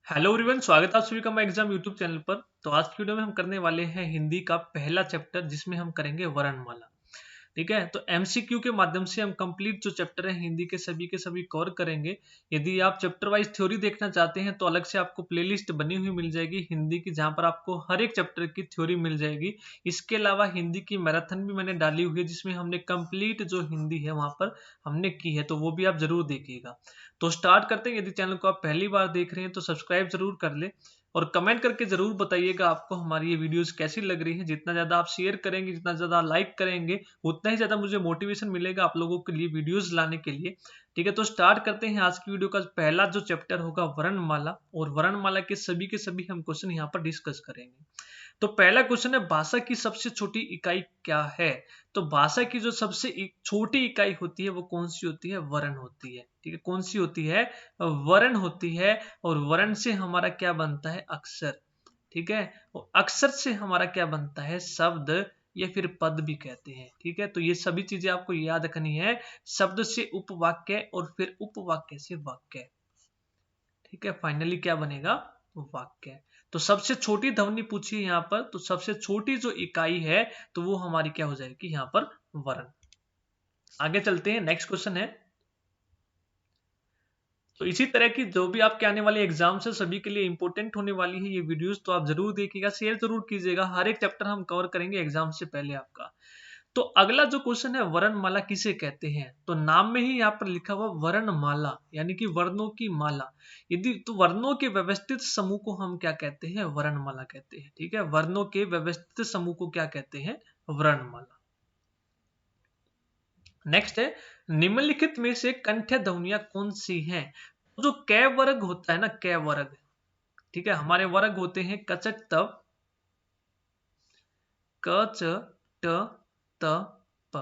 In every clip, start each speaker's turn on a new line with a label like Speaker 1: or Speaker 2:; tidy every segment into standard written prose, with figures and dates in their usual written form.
Speaker 1: Hello everyone, स्वागत है आप सभी का मैं एग्जाम यूट्यूब चैनल पर। तो आज की वीडियो में हम करने वाले हैं हिंदी का पहला चैप्टर जिसमें हम करेंगे वर्णमाला। ठीक है, तो एमसीक्यू के माध्यम से हम कंप्लीट जो चैप्टर है हिंदी के सभी कवर करेंगे। यदि आप चैप्टर वाइज थ्योरी देखना चाहते हैं तो अलग से आपको प्लेलिस्ट बनी हुई मिल जाएगी हिंदी की, जहां पर आपको हर एक चैप्टर की थ्योरी मिल जाएगी। इसके अलावा हिंदी की मैराथन भी मैंने डाली हुई है जिसमें हमने कंप्लीट जो हिंदी है वहां पर हमने की है, तो वो भी आप जरूर देखिएगा। तो स्टार्ट करते हैं। यदि चैनल को आप पहली बार देख रहे हैं तो सब्सक्राइब जरूर कर ले और कमेंट करके जरूर बताइएगा आपको हमारी ये वीडियोस कैसी लग रही है। जितना ज्यादा आप शेयर करेंगे, जितना ज्यादा लाइक करेंगे, उतना ही ज्यादा मुझे मोटिवेशन मिलेगा आप लोगों के लिए वीडियोस लाने के लिए। ठीक है, तो स्टार्ट करते हैं। आज की वीडियो का पहला जो चैप्टर होगा वर्णमाला, और वर्णमाला के सभी हम क्वेश्चन यहाँ पर डिस्कस करेंगे। तो पहला क्वेश्चन है, भाषा की सबसे छोटी इकाई क्या है? तो भाषा की जो सबसे छोटी इकाई होती है वो कौन सी होती है? वर्ण होती है। ठीक है, कौन सी होती है? वर्ण होती है। और वर्ण से हमारा क्या बनता है? अक्षर। ठीक है, और अक्षर से हमारा क्या बनता है? शब्द या फिर पद भी कहते हैं। ठीक है, तो ये सभी चीजें आपको याद रखनी है। शब्द से उपवाक्य और फिर उपवाक्य से वाक्य। ठीक है, फाइनली क्या बनेगा? वाक्य। तो सबसे छोटी ध्वनि पूछी यहाँ पर, तो सबसे छोटी जो इकाई है तो वो हमारी क्या हो जाएगी यहाँ पर? वर्ण। आगे चलते हैं, नेक्स्ट क्वेश्चन है। तो इसी तरह की जो भी आपके आने वाले एग्जाम है सभी के लिए इंपॉर्टेंट होने वाली है ये वीडियोस, तो आप जरूर देखिएगा, शेयर जरूर कीजिएगा। हर एक चैप्टर हम कवर करेंगे एग्जाम से पहले आपका। तो अगला जो क्वेश्चन है, वर्णमाला किसे कहते हैं? तो नाम में ही यहाँ पर लिखा हुआ वर्णमाला, यानी कि वर्णों की माला। यदि तो वर्णों के व्यवस्थित समूह को हम क्या कहते हैं? वर्णमाला कहते हैं। ठीक है, वर्णों के व्यवस्थित समूह को क्या कहते हैं? वर्णमाला। नेक्स्ट है, निम्नलिखित में से कंठ्य ध्वनियां कौन सी हैं? जो कै वर्ग होता है ना, कै वर्ग। ठीक है, हमारे वर्ग होते हैं कचट तप, क च ट त प।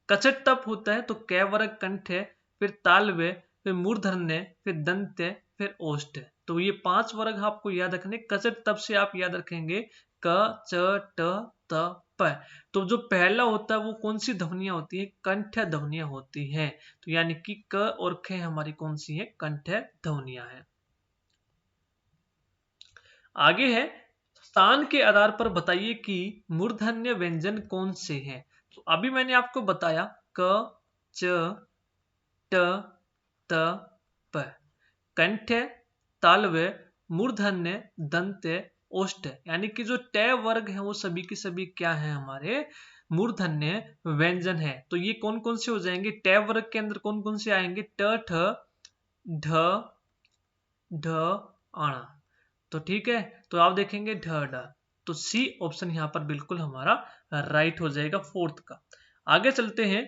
Speaker 1: कचट तप होता है तो कै वर्ग कंठ है, फिर तालव्य, फिर मूर्धन्य, फिर दंत्य, फिर ओष्ठ। तो ये पांच वर्ग आपको याद रखने। कचट तप से आप याद रखेंगे क च ट त प। तो जो पहला होता है वो कौन सी ध्वनियां होती है? कंठ ध्वनियां होती हैं। तो यानी कि क और ख हमारी कौन सी है? कंठ ध्वनियां हैं। आगे है, स्थान के आधार पर बताइए कि मूर्धन्य व्यंजन कौन से हैं। तो अभी मैंने आपको बताया क च ट त प। कंठ्य, तालव्य, मूर्धन्य, दंत्य, ओष्ठ, यानी कि जो ट वर्ग है वो सभी के सभी क्या है? हमारे मूर्धन्य व्यंजन है। तो ये कौन कौन से हो जाएंगे? ट वर्ग के अंदर कौन कौन से आएंगे? ट ठ ढ ढ अण। तो ठीक है, तो आप देखेंगे ढ ढ। तो सी ऑप्शन यहां पर बिल्कुल हमारा राइट हो जाएगा, फोर्थ का। आगे चलते हैं,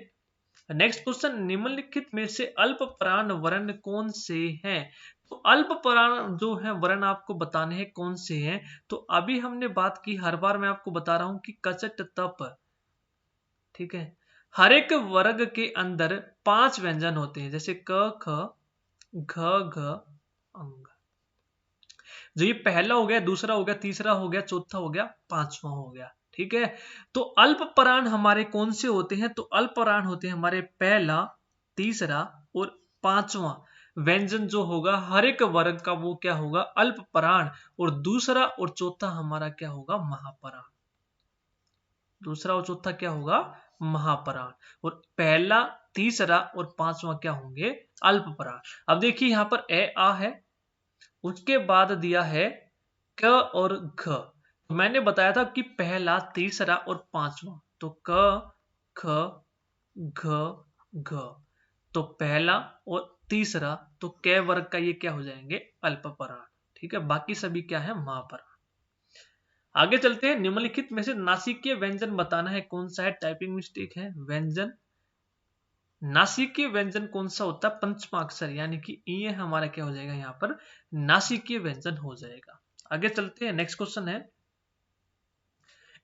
Speaker 1: नेक्स्ट क्वेश्चन, निम्नलिखित में से अल्प प्राण वर्ण कौन से हैं? तो अल्प प्राण जो है वर्ण आपको बताने हैं कौन से हैं। तो अभी हमने बात की, हर बार मैं आपको बता रहा हूं कि कचट तप। ठीक है, हर एक वर्ग के अंदर पांच व्यंजन होते हैं, जैसे क ख घ घ अंग। जो ये पहला हो गया, दूसरा हो गया, तीसरा हो गया, चौथा हो गया, पांचवा हो गया। ठीक है, तो अल्प प्राण हमारे कौन से होते हैं? तो अल्प प्राण होते हैं हमारे पहला, तीसरा और पांचवा व्यंजन जो होगा हर एक वर्ग का वो क्या होगा? अल्प प्राण। और दूसरा और चौथा हमारा क्या होगा? महाप्राण। दूसरा और चौथा क्या होगा? महाप्राण। और पहला, तीसरा और पांचवा क्या होंगे? अल्प प्राण। अब देखिए यहां पर ए आ है, उसके बाद दिया है क और घ। तो मैंने बताया था कि पहला, तीसरा और पांचवा, तो क ख घ घ। तो पहला और तीसरा तो क वर्ग का ये क्या हो जाएंगे? अल्पपराण। ठीक है, बाकी सभी क्या है? महापराण। आगे चलते हैं, निम्नलिखित में से नासिकीय व्यंजन बताना है कौन सा है? टाइपिंग मिस्टेक है। व्यंजन, नासिकीय व्यंजन कौन सा होता है? पंचमा अक्षर, यानी कि ये हमारा क्या हो जाएगा यहाँ पर? नासिकीय व्यंजन हो जाएगा। आगे चलते हैं, नेक्स्ट क्वेश्चन है,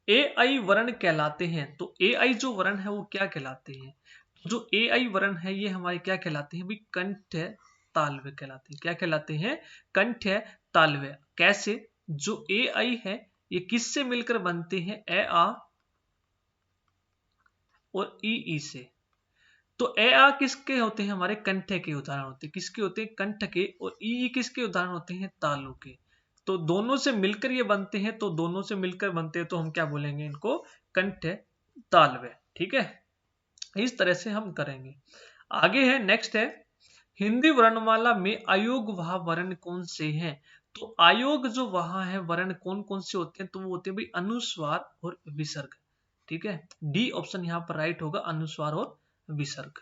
Speaker 1: ए आई वर्ण कहलाते हैं। तो ए आई जो वर्ण है वो क्या कहलाते हैं? जो ए आई वर्ण है ये हमारे क्या कहलाते हैं? भाई कंठ तालव्य कहलाते हैं। क्या कहलाते हैं? कंठ तालव्य। कैसे? जो ए आई है ये किससे मिलकर बनते हैं? ए आ और ई से। तो ए आ किसके होते हैं? हमारे कंठ के उदाहरण होते हैं। किसके होते हैं? कंठ के। और ई किसके उदाहरण होते हैं? तालु के। तो दोनों से मिलकर ये बनते हैं, तो दोनों से मिलकर बनते हैं तो हम क्या बोलेंगे इनको? कंठ तालव्य। ठीक है, इस तरह से हम करेंगे। आगे है, नेक्स्ट है, हिंदी वर्णमाला में अयोग वह वर्ण कौन से हैं? तो आयोग जो वहां है वर्ण कौन कौन से होते हैं? तो वो होते हैं भाई अनुस्वार और विसर्ग। ठीक है, डी ऑप्शन यहां पर राइट होगा, अनुस्वार और विसर्ग।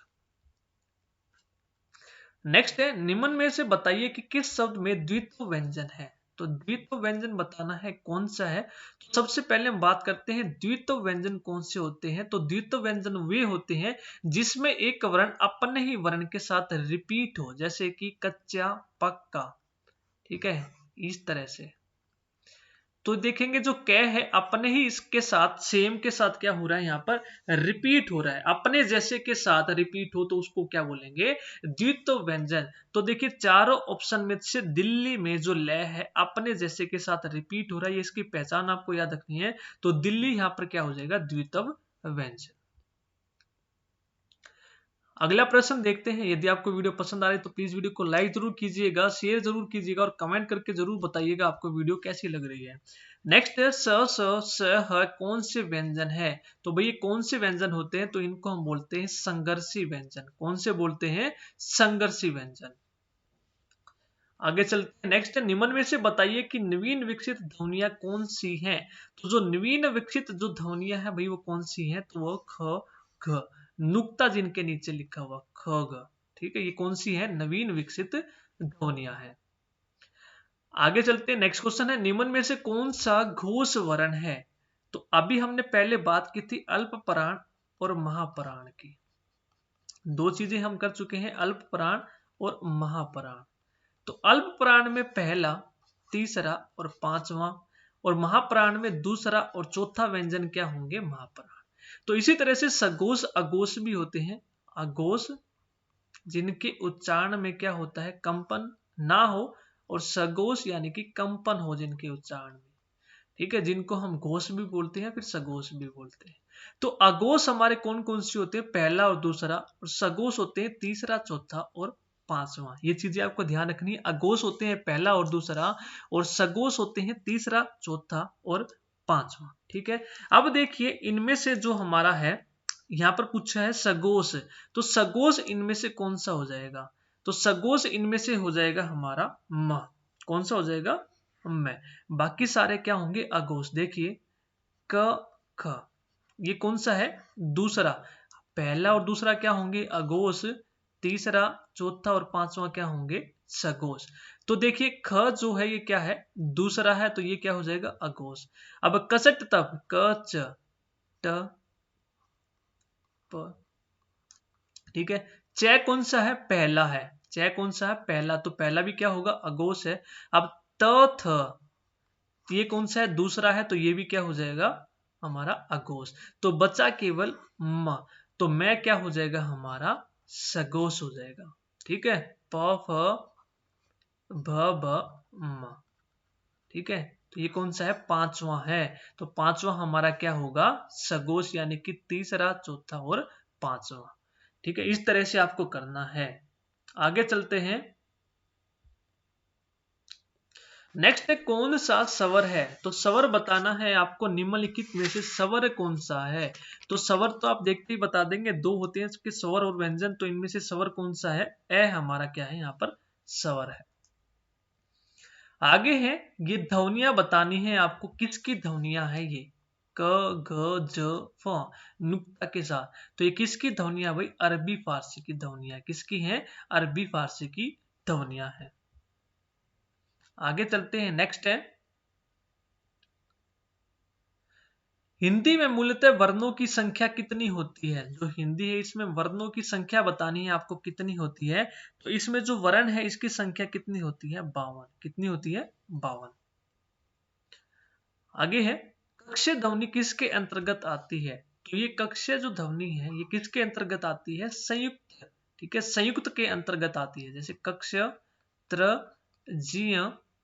Speaker 1: नेक्स्ट है, निम्न में से बताइए कि किस शब्द में द्वित्व व्यंजन है? तो द्वित्व व्यंजन बताना है कौन सा है। तो सबसे पहले हम बात करते हैं द्वित्व व्यंजन कौन से होते हैं। तो द्वित्व व्यंजन वे होते हैं जिसमें एक वर्ण अपने ही वर्ण के साथ रिपीट हो, जैसे कि कच्चा, पक्का। ठीक है, इस तरह से। तो देखेंगे जो क है अपने ही इसके साथ, सेम के साथ क्या हो रहा है? यहाँ पर रिपीट हो रहा है, अपने जैसे के साथ रिपीट हो तो उसको क्या बोलेंगे? द्वित्व व्यंजन। तो देखिए चारों ऑप्शन में से दिल्ली में जो लय है अपने जैसे के साथ रिपीट हो रहा है, ये इसकी पहचान आपको याद रखनी है। तो दिल्ली यहाँ पर क्या हो जाएगा? द्वित्व व्यंजन। अगला प्रश्न देखते हैं। यदि आपको वीडियो पसंद आ रही है तो प्लीज वीडियो को लाइक जरूर कीजिएगा, शेयर जरूर कीजिएगा और कमेंट करके जरूर बताइएगा आपको वीडियो कैसी लग रही है। नेक्स्ट है, स ह कौन से व्यंजन है? तो भैया कौन से व्यंजन होते हैं? तो इनको हम बोलते हैं संघर्षी व्यंजन। कौन से बोलते हैं? संघर्षी व्यंजन। आगे चलते हैं, नेक्स्ट है, निम्न में से बताइए कि नवीन विकसित ध्वनियां कौन सी हैं? तो जो नवीन विकसित जो ध्वनियां हैं भाई वो कौन सी हैं? तो वो ख, घ, नुक्ता जिनके नीचे लिखा हुआ ख, ग। ठीक है, ये कौन सी है? नवीन विकसित ध्वनियां हैं। आगे चलते हैं, नेक्स्ट क्वेश्चन है, निम्न में से कौन सा घोष वर्ण है? तो अभी हमने पहले बात की थी अल्प प्राण और महाप्राण की। दो चीजें हम कर चुके हैं, अल्प प्राण और महाप्राण। तो अल्प प्राण में पहला, तीसरा और पांचवा, और महाप्राण में दूसरा और चौथा व्यंजन क्या होंगे? महाप्राण। तो इसी तरह से सघोष अघोष भी होते हैं। अघोष जिनके उच्चारण में क्या होता है? कंपन ना हो, और सघोष यानी कि कंपन हो जिनके उच्चारण में। ठीक है, जिनको हम घोष भी बोलते हैं, फिर सघोष भी बोलते हैं। तो अघोष हमारे कौन कौन से होते हैं? पहला और दूसरा, और सघोष होते हैं तीसरा, चौथा और पांचवा। ये चीजें आपको ध्यान रखनी है। अघोष होते हैं पहला और दूसरा, और सघोष होते हैं तीसरा, चौथा और पांचवा। ठीक है, अब देखिए इनमें से जो हमारा है, यहां पर पूछा है सघोष। तो सघोष इनमें से कौन सा हो जाएगा? तो सघोष इनमें से हो जाएगा हमारा म। कौन सा हो जाएगा? मैं। बाकी सारे क्या होंगे? अघोष। देखिए क, ख, ये कौन सा है? दूसरा। पहला और दूसरा क्या होंगे? अघोष। तीसरा, चौथा और पांचवा क्या होंगे? सघोष। तो देखिए ख जो है ये क्या है? दूसरा है, तो ये क्या हो जाएगा? अघोष। अब कसट तब क, च, ट, प। ठीक है, च कौन सा है? पहला है। च कौन सा है? पहला। तो पहला भी क्या होगा? अघोष है। अब त, थ, ये कौन सा है? दूसरा है, तो ये भी क्या हो जाएगा? हमारा अघोष। तो बचा केवल म। तो मैं क्या हो जाएगा? हमारा सघोष हो जाएगा। ठीक है, प, फ, भ, ब, म। ठीक है, तो ये कौन सा है? पांचवा है। तो पांचवा हमारा क्या होगा? सघोष, यानी कि तीसरा, चौथा और पांचवा। ठीक है, इस तरह से आपको करना है। आगे चलते हैं, नेक्स्ट है, कौन सा स्वर है? तो स्वर बताना है आपको, निम्नलिखित में से स्वर कौन सा है? तो स्वर तो आप देखते ही बता देंगे, दो होते हैं इसके, स्वर और व्यंजन। तो इनमें से स्वर कौन सा है? ए हमारा क्या है? यहाँ पर स्वर है। आगे है, ये ध्वनियां बतानी है आपको, किसकी ध्वनियां है ये? क, घ, ज, फ, नुक्ता के साथ। तो ये किसकी ध्वनियां भाई? अरबी फारसी की ध्वनियां। किसकी है? अरबी फारसी की ध्वनियां है। आगे चलते हैं, नेक्स्ट है, हिंदी में मूलतः वर्णों की संख्या कितनी होती है? जो हिंदी है इसमें वर्णों की संख्या बतानी है आपको, कितनी होती है? तो इसमें जो वर्ण है इसकी संख्या कितनी होती है? 52। कितनी होती है? 52। आगे है, कक्ष ध्वनि किसके अंतर्गत आती है? तो ये कक्ष जो ध्वनि है ये किसके अंतर्गत आती है? संयुक्त। ठीक है, संयुक्त के अंतर्गत आती है। जैसे कक्ष, त्र, जीय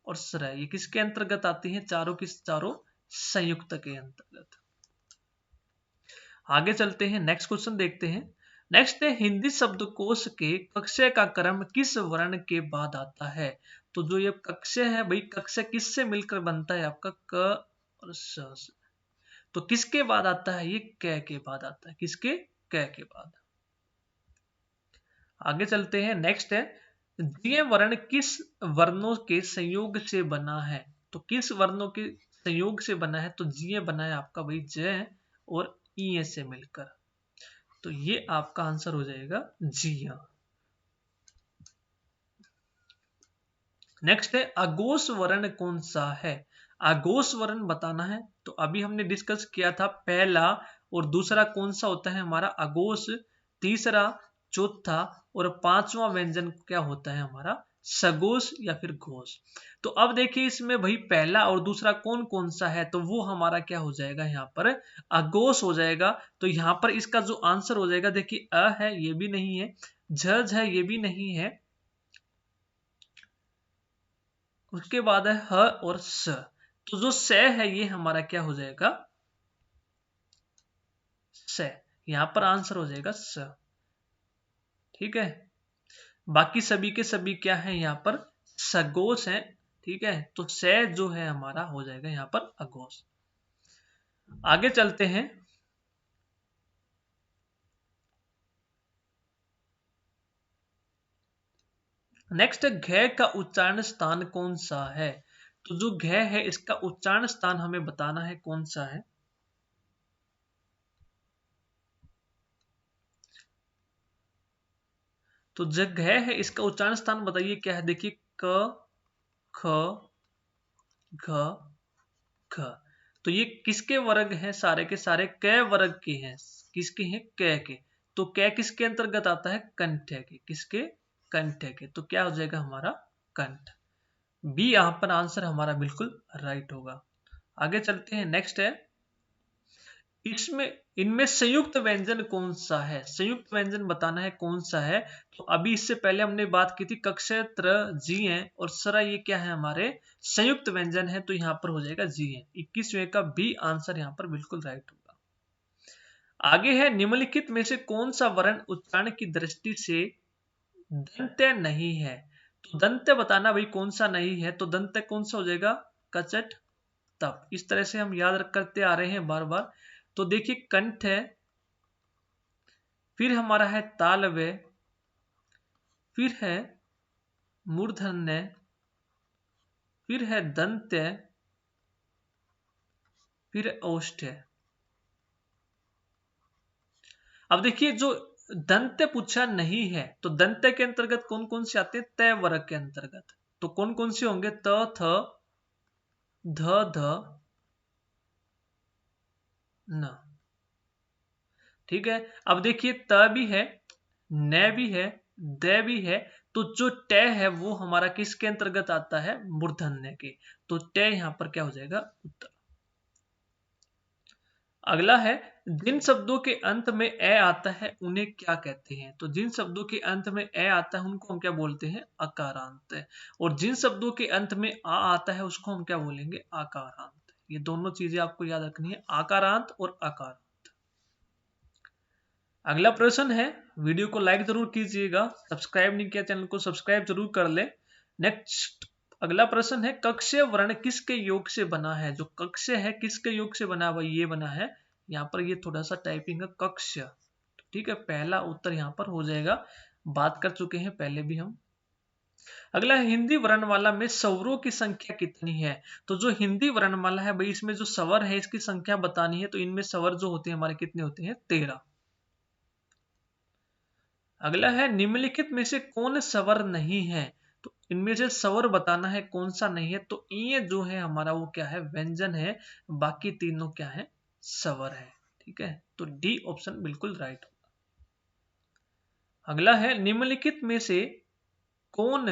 Speaker 1: और स्र, ये किसके अंतर्गत आती है? चारों की चारों संयुक्त के अंतर्गत। आगे चलते हैं, नेक्स्ट क्वेश्चन देखते हैं, नेक्स्ट है हिंदी शब्दकोश के कक्षय का क्रम किस वर्ण के बाद आता है। तो जो ये कक्षय है भाई, कक्षय किससे मिलकर बनता है आपका क और स। तो किसके बाद आता है ये, क के बाद आता है। किसके, क के बाद। आगे चलते हैं। नेक्स्ट है जीय वर्ण किस वर्णों के संयोग से बना है। तो किस वर्णों के संयोग से बना है, तो जीय बना है आपका भाई ज और ई से मिलकर। तो ये आपका आंसर हो जाएगा जीय। नेक्स्ट है अघोष वर्ण कौन सा है। अघोष वर्ण बताना है। तो अभी हमने डिस्कस किया था पहला और दूसरा कौन सा होता है हमारा अघोष, तीसरा, चौथा और पांचवा व्यंजन क्या होता है हमारा सघोष या फिर घोष। तो अब देखिए इसमें भाई पहला और दूसरा कौन कौन सा है, तो वो हमारा क्या हो जाएगा यहाँ पर अघोष हो जाएगा। तो यहाँ पर इसका जो आंसर हो जाएगा, देखिए अ है ये भी नहीं है, झ है ये भी नहीं है, उसके बाद है ह और स। तो जो स है ये हमारा क्या हो जाएगा स। यहां पर आंसर हो जाएगा स। ठीक है, बाकी सभी के सभी क्या है यहाँ पर सघोष है। ठीक है, तो स जो है हमारा हो जाएगा यहाँ पर अघोष। आगे चलते हैं। नेक्स्ट घ का उच्चारण स्थान कौन सा है। तो जो घ है इसका उच्चारण स्थान हमें बताना है कौन सा है। तो जो घ है इसका उच्चारण स्थान बताइए क्या है। देखिए क, ख, घ, घ। तो ये किसके वर्ग हैं, सारे के सारे क वर्ग के हैं। किसके हैं, क के। तो क किसके अंतर्गत आता है, कंठ के। किसके, कंठ के। तो क्या हो जाएगा हमारा कंठ। बी यहां पर आंसर हमारा बिल्कुल राइट होगा। आगे चलते हैं। नेक्स्ट है इसमें इनमें संयुक्त व्यंजन कौन सा है। संयुक्त व्यंजन बताना है कौन सा है। तो अभी इससे पहले हमने बात की थी कक्षय त्र जी है और सरा, ये क्या है हमारे संयुक्त व्यंजन है। तो यहां पर हो जाएगा जी है। 21वें का बी आंसर यहां पर बिल्कुल राइट होगा। आगे है निम्नलिखित में से कौन सा वर्ण उच्चारण की दृष्टि से दंत्य नहीं है। तो दंत्य बताना भाई कौन सा नहीं है। तो दंत्य कौन सा हो जाएगा, कचट तप। इस तरह से हम याद करते आ रहे हैं बार बार। तो देखिए कंठ है, फिर हमारा है तालव्य, फिर है मूर्धन्य, फिर है दंत्य, फिर है औष्ठ्य। अब देखिए जो दंत्य पूछा नहीं है, तो दंत्य के अंतर्गत कौन कौन से आते हैं, तय वर्ग के अंतर्गत। तो कौन कौन से होंगे, त, थ, ध, ध, न। ठीक है, अब देखिए त भी है, न भी है, द भी है। तो जो ट है वो हमारा किसके अंतर्गत आता है, मूर्धन्य के। तो ट यहां पर क्या हो जाएगा, उत्तर। अगला है जिन शब्दों के अंत में ए आता है उन्हें क्या कहते हैं। तो जिन शब्दों के अंत में ए आता है उनको हम क्या बोलते हैं, अकारांत। और जिन शब्दों के अंत में आ आता है उसको हम क्या बोलेंगे, आकारांत। ये दोनों चीजें आपको याद रखनी है, आकारांत और अकारांत। अगला प्रश्न है, वीडियो को लाइक जरूर कीजिएगा, सब्सक्राइब नहीं किया चैनल को सब्सक्राइब जरूर कर ले। नेक्स्ट अगला प्रश्न है कक्षीय वर्ण किसके योग से बना है। जो कक्षीय है किसके योग से बना हुआ, ये बना है यहाँ पर, ये थोड़ा सा टाइपिंग है कक्ष्य। ठीक है, पहला उत्तर यहाँ पर हो जाएगा, बात कर चुके हैं पहले भी हम। अगला हिंदी वर्णमाला में स्वरों की संख्या कितनी है। तो जो हिंदी वर्णमाला है भाई, इसमें जो स्वर है इसकी संख्या बतानी है। तो इनमें स्वर जो होते हैं हमारे कितने होते हैं, 13। अगला है निम्नलिखित में से कौन स्वर नहीं है। तो इनमें से स्वर बताना है कौन सा नहीं है। तो ये जो है हमारा वो क्या है, व्यंजन है। बाकी तीनों क्या है, स्वर है। ठीक है, तो डी ऑप्शन बिल्कुल राइट होगा। अगला है निम्नलिखित में से कौन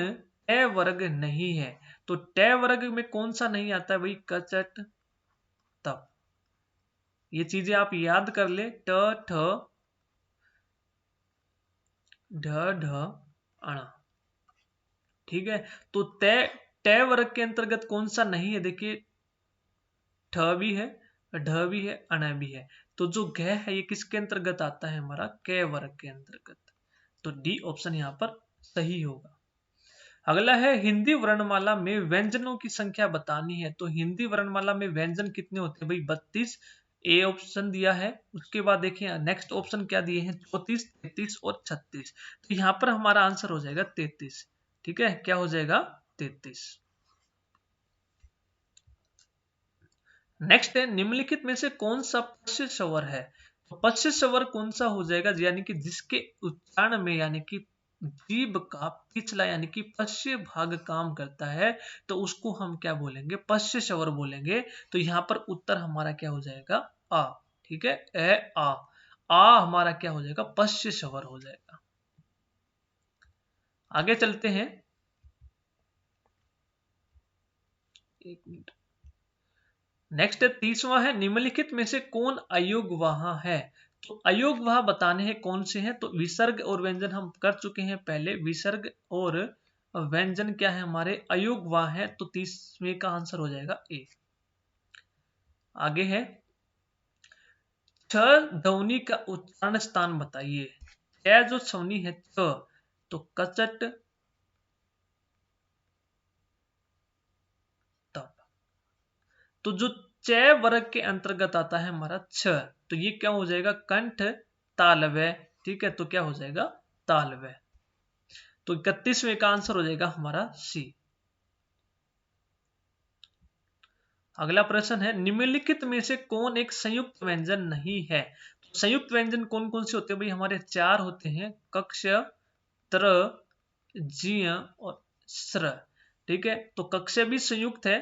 Speaker 1: ट वर्ग नहीं है। तो ट वर्ग में कौन सा नहीं आता है भाई, कचट तप। ये चीजें आप याद कर ले, ट, ठ, ढ, ढ, अण। ठीक है, तो तय तय वर्ग के अंतर्गत कौन सा नहीं है, देखिए ठ भी है, ढ भी है, अण भी है। तो जो घ है ये किसके अंतर्गत आता है, हमारा क वर्ग के अंतर्गत। तो डी ऑप्शन यहाँ पर सही होगा। अगला है हिंदी वर्णमाला में व्यंजनों की संख्या बतानी है। तो हिंदी वर्णमाला में व्यंजन कितने होते हैं भाई, 32 ए ऑप्शन दिया है। उसके बाद देखिए नेक्स्ट ऑप्शन क्या दिए हैं, 34, 33 और 36। तो यहाँ पर हमारा आंसर हो जाएगा 33। ठीक है, क्या हो जाएगा 33। नेक्स्ट है निम्नलिखित में से कौन सा पश्य स्वर है। तो पश्य स्वर कौन सा हो जाएगा, यानी कि जिसके उच्चारण में यानी कि जीभ का पिछला यानी कि पश्य भाग काम करता है, तो उसको हम क्या बोलेंगे, पश्य स्वर बोलेंगे। तो यहाँ पर उत्तर हमारा क्या हो जाएगा, आ। ठीक है, ए आ हमारा क्या हो जाएगा, पश्य स्वर हो जाएगा। आगे चलते हैं, एक मिनट। नेक्स्ट 30वां है निम्नलिखित में से कौन अयोगवाह है। तो अयोगवाह बताने हैं कौन से हैं। तो विसर्ग और व्यंजन हम कर चुके हैं पहले, विसर्ग और व्यंजन क्या है हमारे अयोगवाह है। तो 30वें का आंसर हो जाएगा ए। आगे है छ ध्वनि का उच्चारण स्थान बताइए। छ जो ध्वनि है छ, तो कचट, तप। तो जो च वर्ग के अंतर्गत आता है हमारा छ, तो ये क्या हो जाएगा, कंठ तालव्य। ठीक है, तो क्या हो जाएगा तालव्य। तो 31वें का आंसर हो जाएगा हमारा सी। अगला प्रश्न है निम्नलिखित में से कौन एक संयुक्त व्यंजन नहीं है। तो संयुक्त व्यंजन कौन कौन से होते हैं भाई, हमारे 4 होते हैं, कक्ष, त्र, जीय और स्र। ठीक है, तो कक्ष भी संयुक्त है,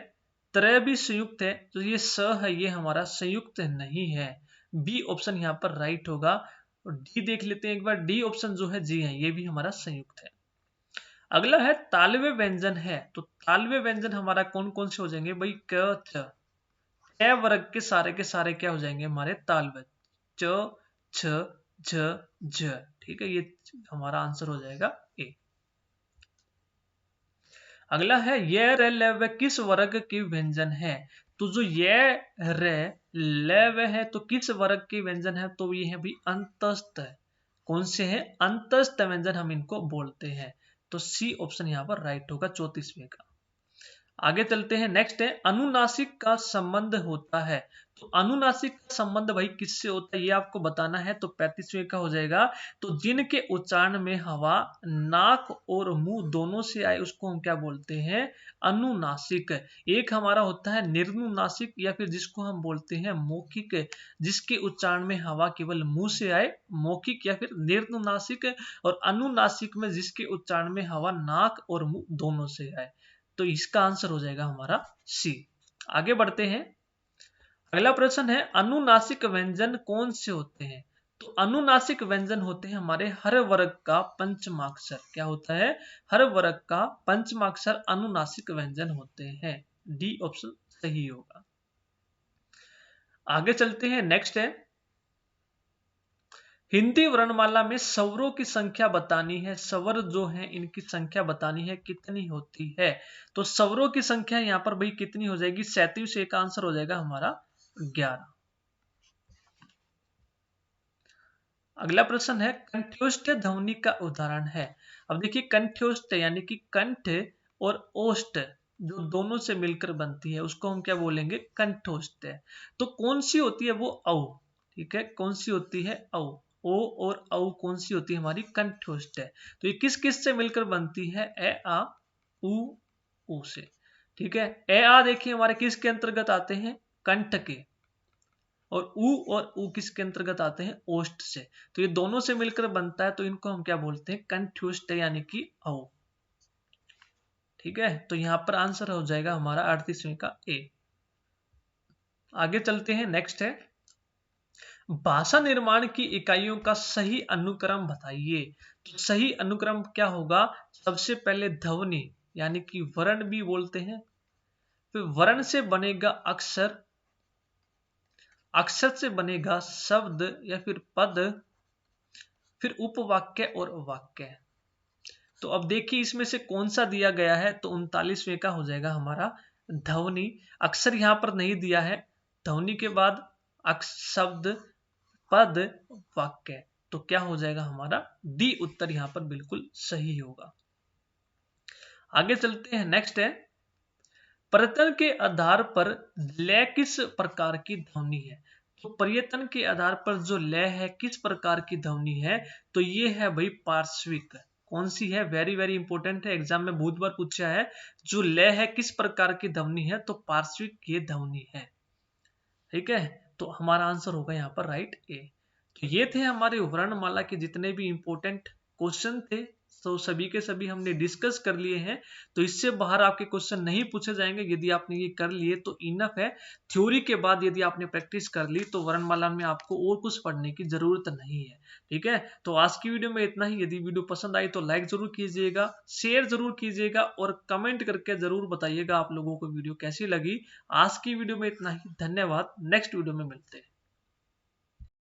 Speaker 1: त्रय भी संयुक्त है, तो ये स है ये हमारा संयुक्त नहीं है। बी ऑप्शन यहाँ पर राइट होगा। और डी देख लेते हैं एक बार, डी ऑप्शन जो है जी है, ये भी हमारा संयुक्त है। अगला है तालव्य व्यंजन है। तो तालव्य व्यंजन हमारा कौन कौन से हो जाएंगे भाई, क छ वर्ग के सारे क्या हो जाएंगे हमारे तालव्य, च छ झ झ। ठीक है, ये हमारा आंसर हो जाएगा ए। अगला है य र ल व किस वर्ग के व्यंजन है। तो जो य र ल व है तो किस वर्ग के व्यंजन है, तो ये है भाई अंतस्थ है। कौन से हैं, अंतस्थ व्यंजन हम इनको बोलते हैं। तो सी ऑप्शन यहाँ पर राइट होगा 34वें का। आगे चलते हैं, नेक्स्ट है अनुनासिक का संबंध होता है। तो अनुनासिक का संबंध भाई किससे होता है ये आपको बताना है। तो 35वें का हो जाएगा। तो जिनके उच्चारण में हवा नाक और मुंह दोनों से आए उसको हम क्या बोलते हैं, अनुनासिक। एक हमारा होता है निर्नुनासिक या फिर जिसको हम बोलते हैं मौखिक, जिसके उच्चारण में हवा केवल मुंह से आए, मौखिक या फिर निर्नुनासिक। और अनुनासिक में जिसके उच्चारण में हवा नाक और मुंह दोनों से आए। तो इसका आंसर हो जाएगा हमारा सी। आगे बढ़ते हैं, अगला प्रश्न है अनुनासिक व्यंजन कौन से होते हैं। तो अनुनासिक व्यंजन होते हैं हमारे हर वर्ग का पंचमाक्षर। क्या होता है, हर वर्ग का पंचमाक्षर अनुनासिक व्यंजन होते हैं। डी ऑप्शन सही होगा। आगे चलते हैं, नेक्स्ट है हिंदी वर्णमाला में स्वरों की संख्या बतानी है। स्वर जो है इनकी संख्या बतानी है कितनी होती है। तो स्वरों की संख्या यहाँ पर भाई कितनी हो जाएगी, 37 से का आंसर हो जाएगा हमारा 11। अगला प्रश्न है कंठ्योष्ठ ध्वनि का उदाहरण है। अब देखिए कंठ्योष्ठ यानी कि कंठ और ओष्ठ जो दोनों से मिलकर बनती है उसको हम क्या बोलेंगे, कंठोष्ठ। तो कौन सी होती है वो औ। ठीक है, कौन सी होती है औ। ओ और औ कौन सी होती है हमारी कंठ्योष्ठ। तो ये किस किस से मिलकर बनती है, ए आ उ से। ठीक है, ए आ देखिए हमारे किसके अंतर्गत आते हैं, कंठ के। और ऊ किसके अंतर्गत आते हैं, ओष्ठ से। तो ये दोनों से मिलकर बनता है, तो इनको हम क्या बोलते हैं, कंठ्योष्ठ यानी कि औ। ठीक है, तो यहां पर आंसर हो जाएगा हमारा 38वें का ए। आगे चलते हैं, नेक्स्ट है भाषा निर्माण की इकाइयों का सही अनुक्रम बताइए। तो सही अनुक्रम क्या होगा, सबसे पहले ध्वनि यानी कि वर्ण भी बोलते हैं, फिर वर्ण से बनेगा अक्षर, अक्षर से बनेगा शब्द या फिर पद, फिर उपवाक्य और वाक्य। तो अब देखिए इसमें से कौन सा दिया गया है। तो 39वें का हो जाएगा हमारा ध्वनि। अक्षर यहां पर नहीं दिया है, ध्वनि के बाद शब्द, पद वाक्य। तो क्या हो जाएगा हमारा डी उत्तर यहाँ पर बिल्कुल सही होगा। आगे चलते हैं, नेक्स्ट है पर्यटन के आधार पर लय किस प्रकार की ध्वनि है। तो पर्यटन के आधार पर जो लय है किस प्रकार की ध्वनि है, तो ये है भाई पार्श्विक। कौन सी है, वेरी वेरी इंपॉर्टेंट है, एग्जाम में बहुत बार पूछा है। जो लय है किस प्रकार की ध्वनि है, तो पार्श्विक ये ध्वनि है। ठीक है, तो हमारा आंसर होगा यहाँ पर राइट ए। तो ये थे हमारे वर्णमाला के जितने भी इंपॉर्टेंट क्वेश्चन थे, तो सभी के सभी हमने डिस्कस कर लिए हैं। तो इससे बाहर आपके क्वेश्चन नहीं पूछे जाएंगे। यदि आपने ये कर लिए तो इनफ है। थ्योरी के बाद यदि आपने प्रैक्टिस कर ली तो वर्णमाला में आपको और कुछ पढ़ने की जरूरत नहीं है। ठीक है, तो आज की वीडियो में इतना ही। यदि वीडियो पसंद आई तो लाइक जरूर कीजिएगा, शेयर जरूर कीजिएगा और कमेंट करके जरूर बताइएगा आप लोगों को वीडियो कैसी लगी। आज की वीडियो में इतना ही, धन्यवाद। नेक्स्ट वीडियो में मिलते हैं।